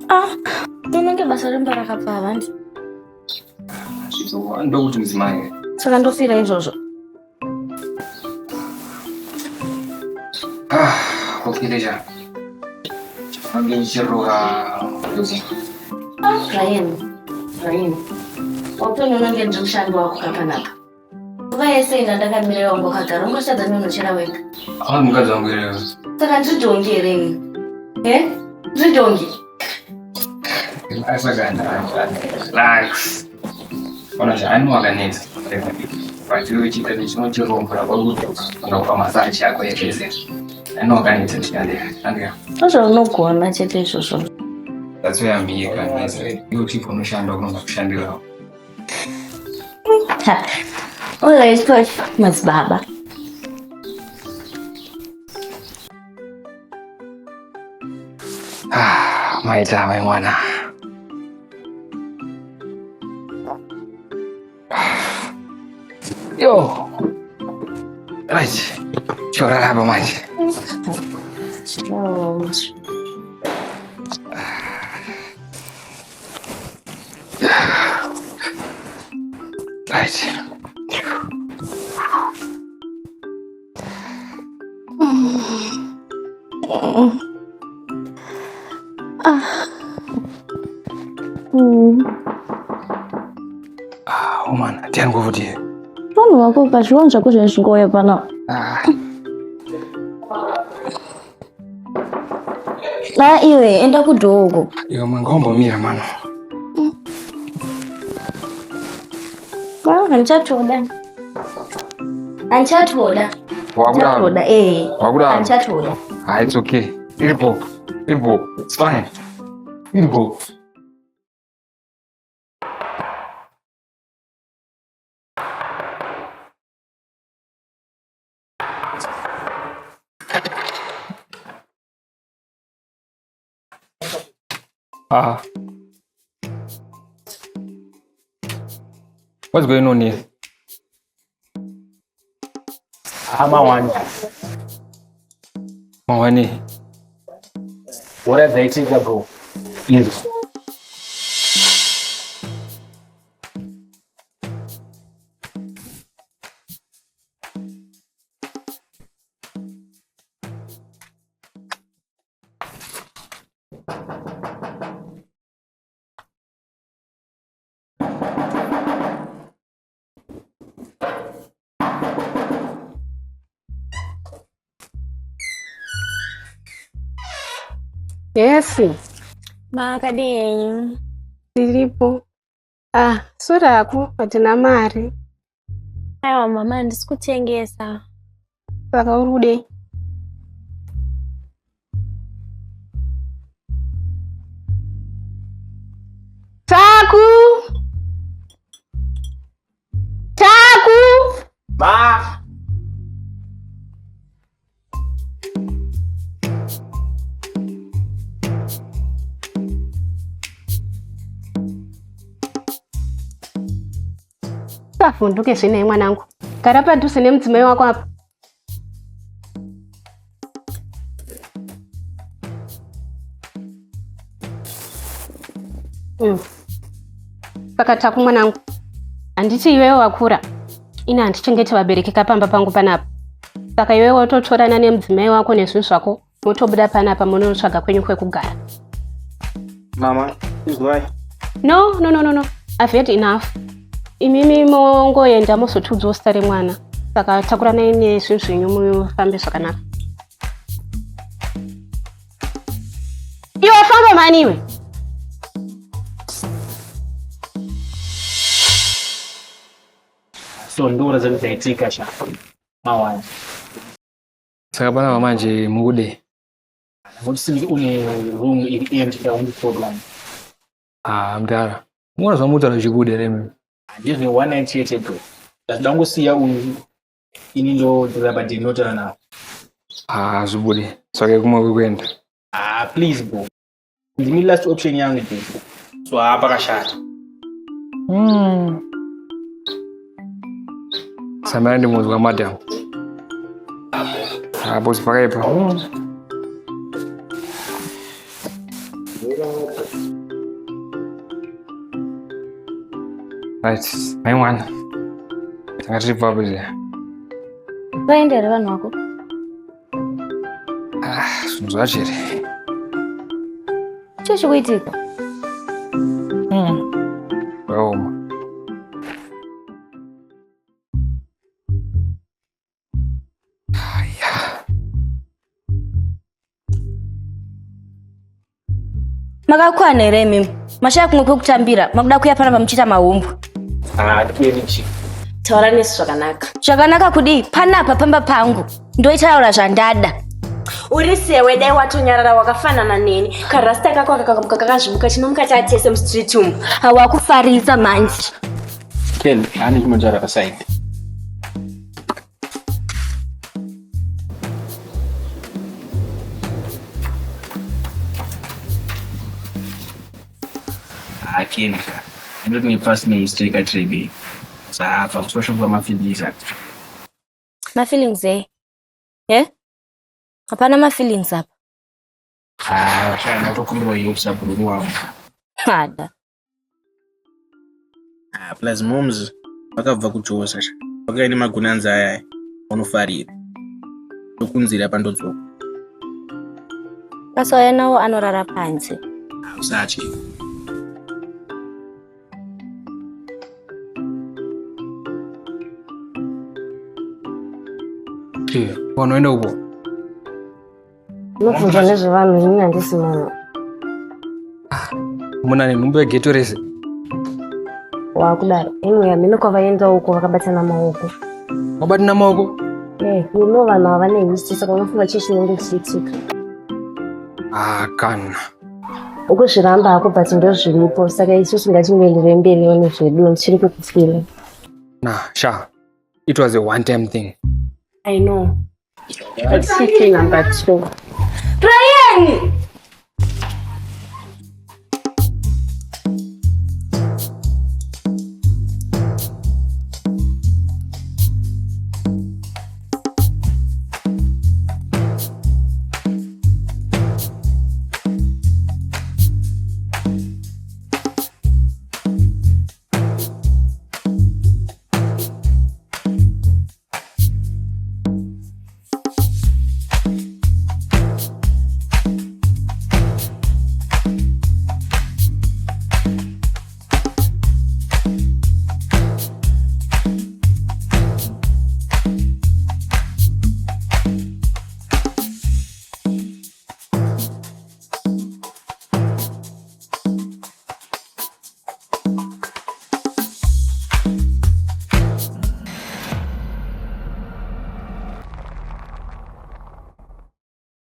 Ah, nenge basa rembara kapava ndi. Ndo kuti mzimaye. Saka ndofira izvozvo. Kokireja. Angichiroga. Ryan. Wapenye nenge ndikushanda wako kapanaka. Vaese ina ndakamira wangu kagara ungoshadza nonochera wega. Mukadzi wangu ere. Saka ndidongi ere. Ndidongi. Relax. Ona jani wakanetsa. Patiri chitani chinochirombora kwakuti unopa masaji yako yekese. Anokanetsa ndiyande. Sasa unogona chete izvozvo. Tatsoyambika nese. Iwo chipo unoshanda kunonga kushandira. Alright, coach. Mas baba. Maita mai mwana. Yo. Right. Chora hapa maji. Right. Oh man, atiani kuvutie. Vanhu vako pazviwanza kuzvezvingoya pana. Iwe enda kudhogo. Iwe mangombomira mano. Anchatoda. Wakuda. Wakuda. Anchatoda. It's okay. Iripo. It's fine. Iripo. What's going on here? Mawani. Whatever it is, bro. Yes. Yes. Makadini. Ndiripo. Sura yako hatina mari. Aiwa mama ndisikutengesa. Saka urude. Taku! Ma! Funduke zvine mwanangu. Gara padhuze nemudzimai wako apa. Saka Taku mwanangu. Handiti iwewe wakura. Ina handichengete vabereki kapamba pangu panapa. Saka iwewe wototorana nemudzimai wako nezvinhu zvako motobuda panapa munotsvaga kwenyu kwekugara. Mama, is why? No. I've had enough. Imimi mongoenda mozotudzosta remwana. Saka takuranai nezvinhu zvenyu mufambe zvakanaka. Iwe famba mani iwe. So ndora zvichaitika sha. Mawani. Saka pana manje mukude. Kuti une room iri empty only problem. Mdara. Mwana zvamuta zvikude reme. Ndizve 198 ago. Ndangosiya uyu ini ndo ndaba ndinotana nawo. Zvibude. Saka kumwe kwenda. Please bro. Ndimi last option yangu ndi. So hapa kashata. Samara ndi muzwa madam. Bosi pakaipa. Right, my one. Takaripa buje. Vaendera vanhu vako. Zvachiri. Chii chikuitika? Waoma. Makakwana here mimi. Mashaya kumwe kwekutambira. Makuda kuya panapa muchiita mahumbu. Kirichi. Taura nesu zvakanaka. Zvakanaka kudii? Panapa pamba pangu. Ndoitaura zvandada. Uri sewe dai watonyarara wakafanana neni. Karasta kako kakazvibuka chinomukati atese mustreet umu. Hawakufarisa manje. Kelly, ani chimojara paside. Kelly, I'm not my personal history at Trebi. So I have a social for my feelings. My feelings, eh? Yeah? Hapana ma feelings hapa. Shana tokumro yopsa buruwa. Hada. Plus moms vakabva kuchosa. Vakaine magunanza aya unofarira. Tokunzira pandodzoka. Kasoya nawo anorara panze. Usatye. Wanoenda upo. Nokubva nezvevanhu ini handisi munhu. Muna nenhumbu yegeto rese. Wakudaro. Anyway, mino kwavaenda uko vakabatana maoko. Wabatana maoko? Vanhu havane history saka unofunga chii chinenge chichiitika. Kana. Ukuzviramba hako but ndozviripo saka isusu ngatingoenderere mberiwo nezvedu tichiri kukufila. Sha. It was a one-time thing. I know. But city number 2. Brian!